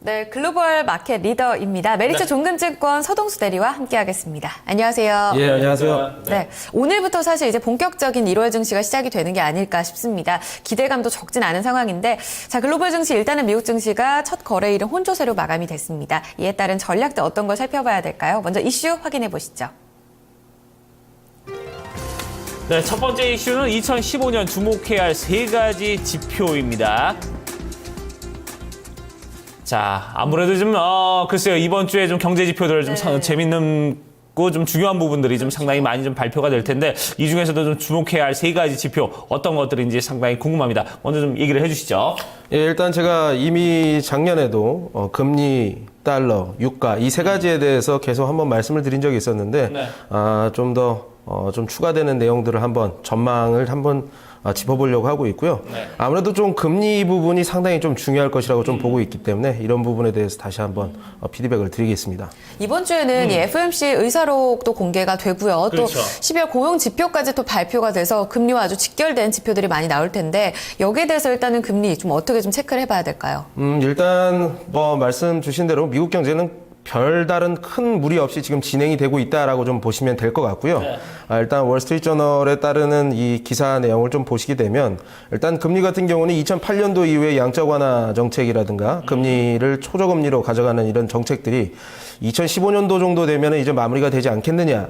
네, 글로벌 마켓 리더입니다. 메리츠 종금증권 서동수 대리와 함께하겠습니다. 안녕하세요. 예, 안녕하세요. 네, 오늘부터 사실 이제 본격적인 1월 증시가 시작이 되는 게 아닐까 싶습니다. 기대감도 적진 않은 상황인데, 자, 글로벌 증시 일단은 미국 증시가 첫 거래일은 혼조세로 마감이 됐습니다. 이에 따른 전략도 어떤 걸 살펴봐야 될까요? 먼저 이슈 확인해 보시죠. 네, 첫 번째 이슈는 2015년 주목해야 할 세 가지 지표입니다. 자, 아무래도 좀, 글쎄요, 이번 주에 좀 경제 지표들 좀 재밌는 좀 중요한 부분들이 좀 상당히 많이 좀 발표가 될 텐데, 이 중에서도 좀 주목해야 할 세 가지 지표, 어떤 것들인지 상당히 궁금합니다. 먼저 좀 얘기를 해주시죠. 예, 일단 제가 이미 작년에도 금리, 달러, 유가 이 세 가지에 대해서 계속 한번 말씀을 드린 적이 있었는데, 좀 더 좀 추가되는 내용들을 한번 전망을 한번 짚어보려고 하고 있고요. 아무래도 좀 금리 부분이 상당히 좀 중요할 것이라고 좀 보고 있기 때문에 이런 부분에 대해서 다시 한번 피드백을 드리겠습니다. 이번 주에는 이 FOMC 의사록도 공개가 되고요. 또 그렇죠. 12월 고용 지표까지 또 발표가 돼서 금리와 아주 직결된 지표들이 많이 나올 텐데, 여기에 대해서 일단은 금리 좀 어떻게 좀 체크를 해봐야 될까요? 일단 말씀 주신 대로 미국 경제는 별다른 큰 무리 없이 지금 진행이 되고 있다라고 좀 보시면 될 것 같고요. 일단 월스트리트저널에 따르는 이 기사 내용을 좀 보시게 되면, 일단 금리 같은 경우는 2008년도 이후에 양적 완화 정책이라든가 금리를 초저금리로 가져가는 이런 정책들이 2015년도 정도 되면 이제 마무리가 되지 않겠느냐.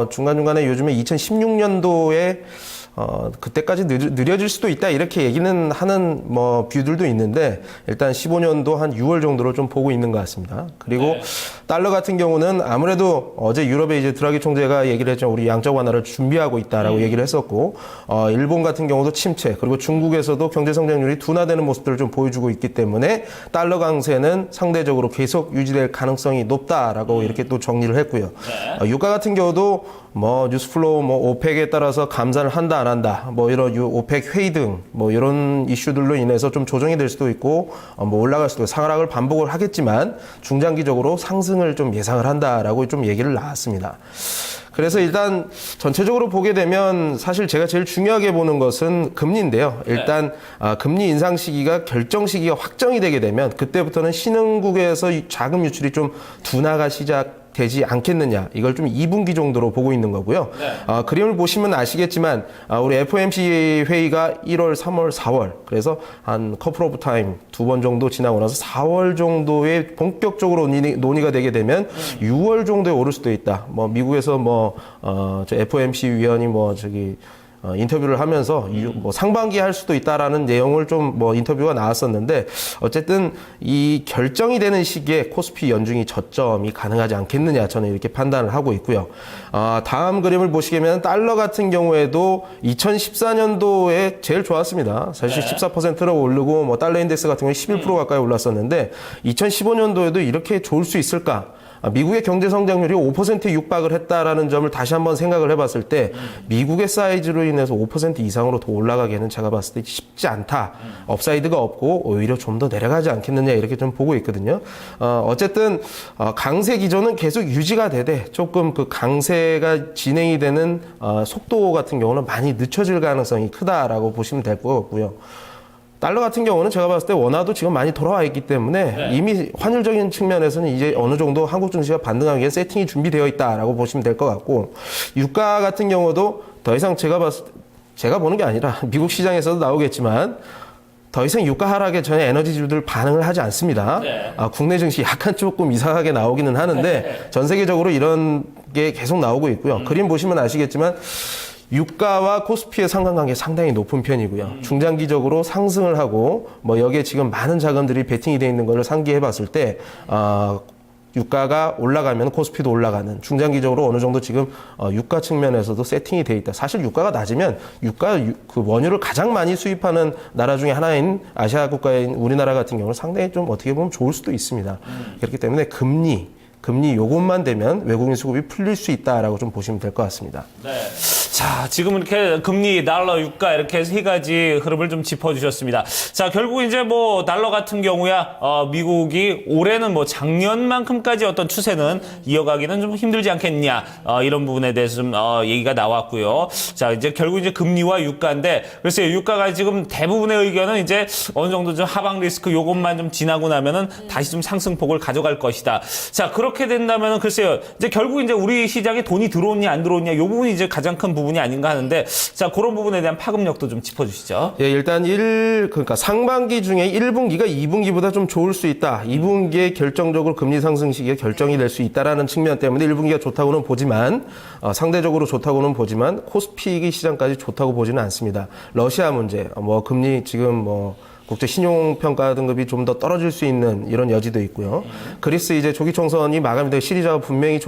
중간중간에 요즘에 2016년도에 그때까지 느려질 수도 있다 이렇게 얘기는 하는 뷰들도 있는데, 일단 15년도 한 6월 정도로 좀 보고 있는 것 같습니다. 그리고 달러 같은 경우는 아무래도 어제 유럽의 이제 드라기 총재가 얘기를 했죠. 우리 양적 완화를 준비하고 있다라고 얘기를 했었고, 일본 같은 경우도 침체, 그리고 중국에서도 경제 성장률이 둔화되는 모습들을 좀 보여주고 있기 때문에 달러 강세는 상대적으로 계속 유지될 가능성이 높다라고 이렇게 또 정리를 했고요. 유가 같은 경우도 뉴스플로우, 오펙에 따라서 감산을 한다, 안 한다, 이런 오펙 회의 등, 이런 이슈들로 인해서 좀 조정이 될 수도 있고, 올라갈 수도, 상하락을 반복을 하겠지만, 중장기적으로 상승을 좀 예상을 한다라고 좀 얘기를 나왔습니다. 그래서 일단 전체적으로 보게 되면 사실 제가 제일 중요하게 보는 것은 금리인데요. 일단 금리 인상 시기가 결정 시기가 확정이 되게 되면 그때부터는 신흥국에서 자금 유출이 좀 둔화가 시작되지 않겠느냐. 이걸 좀 2분기 정도로 보고 있는 거고요. 그림을 보시면 아시겠지만 우리 FOMC 회의가 1월, 3월, 4월, 그래서 한 커플 오브 타임 2번 정도 지나고 나서 4월 정도에 본격적으로 논의가 되게 되면 6월 정도에 오를 수도 있다. 미국에서 저 FOMC 위원이 인터뷰를 하면서 상반기에 할 수도 있다라는 내용을 좀 인터뷰가 나왔었는데, 어쨌든 이 결정이 되는 시기에 코스피 연중이 저점이 가능하지 않겠느냐, 저는 이렇게 판단을 하고 있고요. 다음 그림을 보시게 되면 달러 같은 경우에도 2014년도에 제일 좋았습니다. 사실 14%로 오르고 달러 인덱스 같은 경우에 11% 가까이 올랐었는데, 2015년도에도 이렇게 좋을 수 있을까? 미국의 경제 성장률이 5%에 육박을 했다라는 점을 다시 한번 생각을 해봤을 때, 미국의 사이즈로 인해서 5% 이상으로 더 올라가기에는 제가 봤을 때 쉽지 않다. 업사이드가 없고 오히려 좀 더 내려가지 않겠느냐, 이렇게 좀 보고 있거든요. 어쨌든 강세 기조는 계속 유지가 되되 조금 그 강세가 진행이 되는 속도 같은 경우는 많이 늦춰질 가능성이 크다라고 보시면 될 것 같고요. 달러 같은 경우는 제가 봤을 때 원화도 지금 많이 돌아와 있기 때문에 이미 환율적인 측면에서는 이제 어느 정도 한국 증시가 반등하기에 세팅이 준비되어 있다라고 보시면 될 것 같고, 유가 같은 경우도 더 이상 제가 보는 게 아니라 미국 시장에서도 나오겠지만, 더 이상 유가 하락에 전혀 에너지주들 반응을 하지 않습니다. 국내 증시 약간 조금 이상하게 나오기는 하는데 전 세계적으로 이런 게 계속 나오고 있고요. 그림 보시면 아시겠지만 유가와 코스피의 상관관계 상당히 높은 편이고요. 중장기적으로 상승을 하고 여기에 지금 많은 자금들이 베팅이 되어 있는 것을 상기해 봤을 때 유가가 올라가면 코스피도 올라가는, 중장기적으로 어느 정도 지금 유가 측면에서도 세팅이 돼 있다. 사실 유가가 낮으면 그 원유를 가장 많이 수입하는 나라 중에 하나인 아시아 국가인 우리나라 같은 경우는 상당히 좀 어떻게 보면 좋을 수도 있습니다. 그렇기 때문에 금리 요것만 되면 외국인 수급이 풀릴 수 있다라고 좀 보시면 될 것 같습니다. 자, 지금 이렇게 금리, 달러, 유가 이렇게 세 가지 흐름을 좀 짚어주셨습니다. 자, 결국 이제 뭐 달러 같은 경우야 미국이 올해는 뭐 작년만큼까지 어떤 추세는 이어가기는 좀 힘들지 않겠냐 이런 부분에 대해서 좀 얘기가 나왔고요. 자, 이제 결국 이제 금리와 유가인데 글쎄요, 유가가 지금 대부분의 의견은 이제 어느 정도 좀 하방 리스크 요것만 좀 지나고 나면은 다시 좀 상승폭을 가져갈 것이다. 자, 그렇게 된다면은 글쎄요, 이제 결국 이제 우리 시장에 돈이 들어오냐 안 들어오냐 요 부분이 이제 가장 큰 부분이 아닌가 하는데, 자, 그런 부분에 대한 파급력도 좀 짚어주시죠. 예, 일단 그러니까 상반기 중에 1분기가 2분기보다 좀 좋을 수 있다. 2분기에 결정적으로 금리 상승 시기에 결정이 될 수 있다라는 측면 때문에 1분기가 좋다고는 보지만 상대적으로 좋다고는 보지만 코스피 시장까지 좋다고 보지는 않습니다. 러시아 문제, 뭐 금리 지금 뭐 국제 신용평가 등급이 좀 더 떨어질 수 있는 이런 여지도 있고요. 그리스 이제 조기 총선이 마감이 되고 시리자가 분명히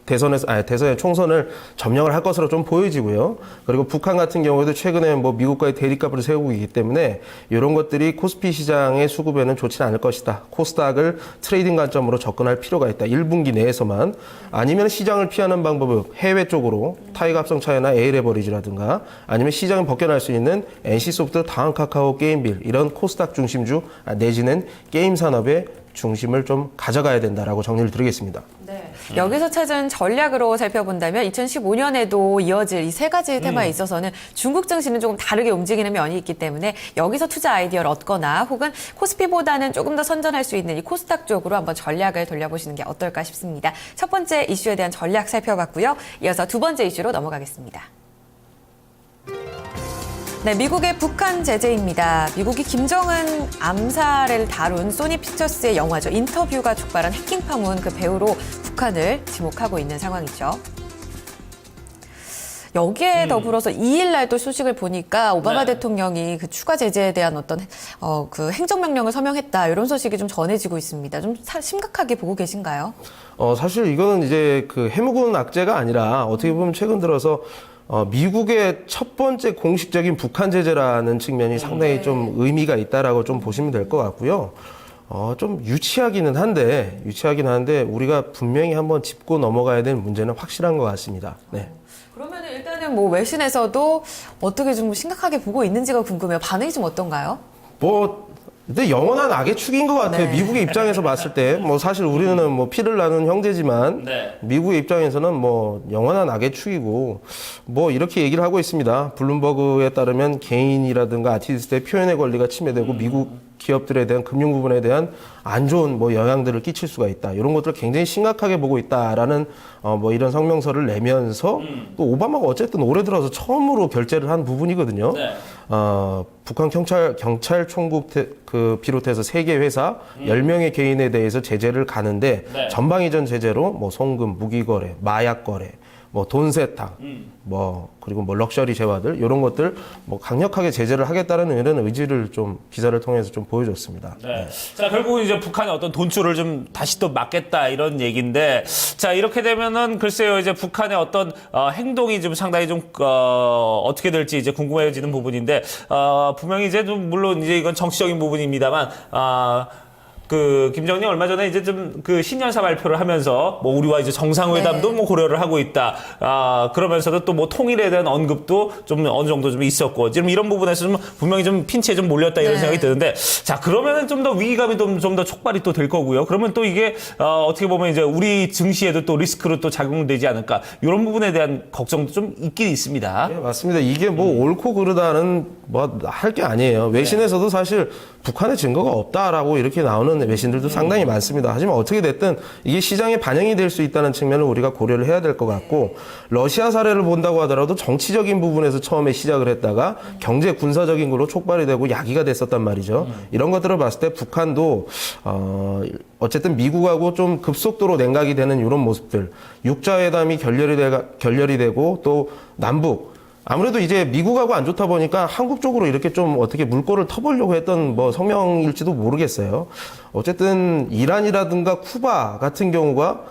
대선의 총선을 점령을 할 것으로 좀 보여지고요. 그리고 북한 같은 경우에도 최근에 뭐 미국과의 대립각을 세우고 있기 때문에 이런 것들이 코스피 시장의 수급에는 좋지는 않을 것이다. 코스닥을 트레이딩 관점으로 접근할 필요가 있다. 1분기 내에서만. 아니면 시장을 피하는 방법은 해외 쪽으로 타이갑성차이나 에이레버리지라든가 아니면 시장을 벗겨날 수 있는 NC소프트, 다음카카오, 게임빌 이런 코스닥 중심주 내지는 게임 산업의 중심을 좀 가져가야 된다라고 정리를 드리겠습니다. 네. 여기서 찾은 전략으로 살펴본다면 2015년에도 이어질 이 세 가지 테마에 있어서는 중국 증시는 조금 다르게 움직이는 면이 있기 때문에 여기서 투자 아이디어를 얻거나 혹은 코스피보다는 조금 더 선전할 수 있는 이 코스닥 쪽으로 한번 전략을 돌려보시는 게 어떨까 싶습니다. 첫 번째 이슈에 대한 전략 살펴봤고요. 이어서 두 번째 이슈로 넘어가겠습니다. 네, 미국의 북한 제재입니다. 미국이 김정은 암살을 다룬 소니 픽처스의 영화죠. 인터뷰가 촉발한 해킹 파문 그 배우로 북한을 지목하고 있는 상황이죠. 여기에 더불어서 2일 날 또 소식을 보니까 오바마 대통령이 그 추가 제재에 대한 어떤 그 행정명령을 서명했다. 이런 소식이 좀 전해지고 있습니다. 좀 심각하게 보고 계신가요? 사실 이거는 이제 그 해묵은 악재가 아니라 어떻게 보면 최근 들어서 미국의 첫 번째 공식적인 북한 제재라는 측면이 상당히 좀 의미가 있다라고 좀 보시면 될 것 같고요. 좀 유치하기는 한데 우리가 분명히 한번 짚고 넘어가야 되는 문제는 확실한 것 같습니다. 네. 그러면 일단은 뭐 외신에서도 어떻게 좀 심각하게 보고 있는지가 궁금해요. 반응이 좀 어떤가요? 근데 영원한 악의 축인 것 같아요. 네. 미국의 입장에서 봤을 때, 뭐 사실 우리는 뭐 피를 나눈 형제지만, 네. 미국의 입장에서는 뭐 영원한 악의 축이고, 뭐 이렇게 얘기를 하고 있습니다. 블룸버그에 따르면 개인이라든가 아티스트의 표현의 권리가 침해되고 미국 기업들에 대한 금융 부분에 대한 안 좋은 뭐 영향들을 끼칠 수가 있다. 이런 것들을 굉장히 심각하게 보고 있다라는 뭐 이런 성명서를 내면서 또 오바마가 어쨌든 올해 들어서 처음으로 결재를 한 부분이거든요. 네. 북한 경찰총국 비롯해서 3개 회사 10명의 개인에 대해서 제재를 가는데 네. 전방 이전 제재로 뭐 송금, 무기 거래, 마약 거래, 뭐 돈 세탁, 그리고 뭐 럭셔리 재화들 이런 것들 뭐 강력하게 제재를 하겠다는 이런 의지를 좀 기사를 통해서 좀 보여줬습니다. 네. 자, 결국은 이제 북한의 어떤 돈줄을 좀 다시 또 막겠다 이런 얘기인데, 자, 이렇게 되면은 글쎄요, 이제 북한의 어떤 행동이 좀 상당히 좀 어떻게 될지 이제 궁금해지는 부분인데, 분명히 이제 좀 물론 이제 이건 정치적인 부분입니다만, 그 김정은이 얼마 전에 이제 좀 그 신년사 발표를 하면서 뭐 우리와 이제 정상회담도 뭐 고려를 하고 있다. 그러면서도 또 뭐 통일에 대한 언급도 좀 어느 정도 좀 있었고, 지금 이런 부분에서 좀 분명히 좀 핀치에 좀 몰렸다 이런 생각이 드는데, 자, 그러면은 좀 더 위기감이 좀 더 촉발이 또 될 거고요. 그러면 또 이게 어떻게 보면 이제 우리 증시에도 또 리스크로 또 작용되지 않을까, 이런 부분에 대한 걱정도 좀 있긴 있습니다. 네, 맞습니다. 이게 뭐 옳고 그르다는 뭐 할 게 아니에요. 외신에서도 사실 북한의 증거가 없다라고 이렇게 나오는 외신들도 상당히 많습니다. 하지만 어떻게 됐든 이게 시장에 반영이 될 수 있다는 측면을 우리가 고려를 해야 될 것 같고, 러시아 사례를 본다고 하더라도 정치적인 부분에서 처음에 시작을 했다가 경제 군사적인 걸로 촉발이 되고 야기가 됐었단 말이죠. 이런 것들을 봤을 때 북한도 어쨌든 미국하고 좀 급속도로 냉각이 되는 이런 모습들, 육자회담이 결렬이 되고 또 남북 아무래도 이제 미국하고 안 좋다 보니까 한국 쪽으로 이렇게 좀 어떻게 물꼬를 터보려고 했던 뭐 성명일지도 모르겠어요. 어쨌든 이란이라든가 쿠바 같은 경우가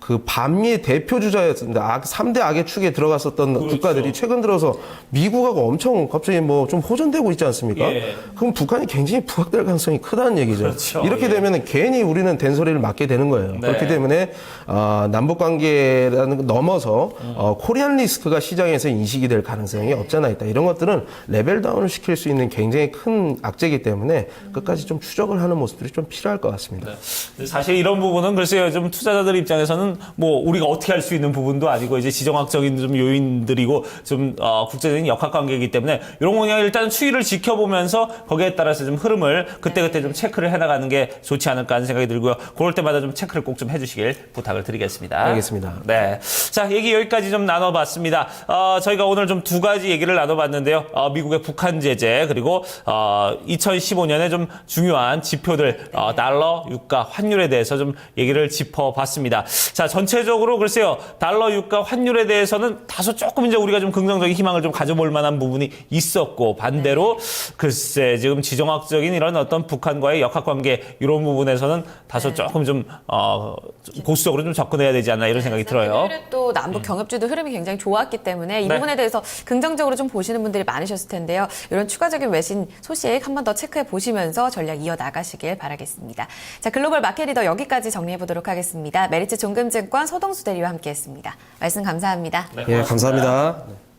그 반미의 대표 주자였습니다. 3대 악의 축에 들어갔었던 그렇죠. 국가들이 최근 들어서 미국하고 엄청 갑자기 뭐 좀 호전되고 있지 않습니까? 예. 그럼 북한이 굉장히 부각될 가능성이 크다는 얘기죠. 그렇죠. 이렇게 예. 되면 괜히 우리는 된소리를 맞게 되는 거예요. 네. 그렇기 때문에 남북 관계라는 거 넘어서 코리안 리스크가 시장에서 인식이 될 가능성이 없잖아 있다. 이런 것들은 레벨 다운을 시킬 수 있는 굉장히 큰 악재이기 때문에 끝까지 좀 추적을 하는 모습들이 좀 필요할 것 같습니다. 사실 이런 부분은 글쎄요, 좀 투자자들 입장에서는 뭐 우리가 어떻게 할 수 있는 부분도 아니고 이제 지정학적인 좀 요인들이고 좀 국제적인 역학관계이기 때문에 이런 거 그냥 일단 추이를 지켜보면서 거기에 따라서 좀 흐름을 그때그때 좀 체크를 해나가는 게 좋지 않을까 하는 생각이 들고요. 그럴 때마다 좀 체크를 꼭 좀 해주시길 부탁을 드리겠습니다. 알겠습니다. 네. 자, 얘기 여기까지 좀 나눠봤습니다. 저희가 오늘 좀 두 가지 얘기를 나눠봤는데요. 미국의 북한 제재, 그리고 2015년에 좀 중요한 지표들, 달러, 유가, 환율에 대해서 좀 얘기를 짚어봤습니다. 자, 전체적으로 글쎄요, 달러, 유가, 환율에 대해서는 다소 조금 이제 우리가 좀 긍정적인 희망을 좀 가져볼 만한 부분이 있었고, 반대로 글쎄, 지금 지정학적인 이런 어떤 북한과의 역학관계, 이런 부분에서는 다소 조금 좀, 보수적으로 좀 접근해야 되지 않나 이런 생각이 들어요. 오늘은 또 남북 경협주도 흐름이 굉장히 좋았기 때문에 이 네. 부분에 대해서 긍정적으로 좀 보시는 분들이 많으셨을 텐데요. 이런 추가적인 외신 소식 한 번 더 체크해 보시면서 전략 이어나가시길 바라겠습니다. 자, 글로벌 마켓 리더 여기까지 정리해 보도록 하겠습니다. 메리츠 종금증권 서동수 대리와 함께했습니다. 말씀 감사합니다. 네, 예, 감사합니다.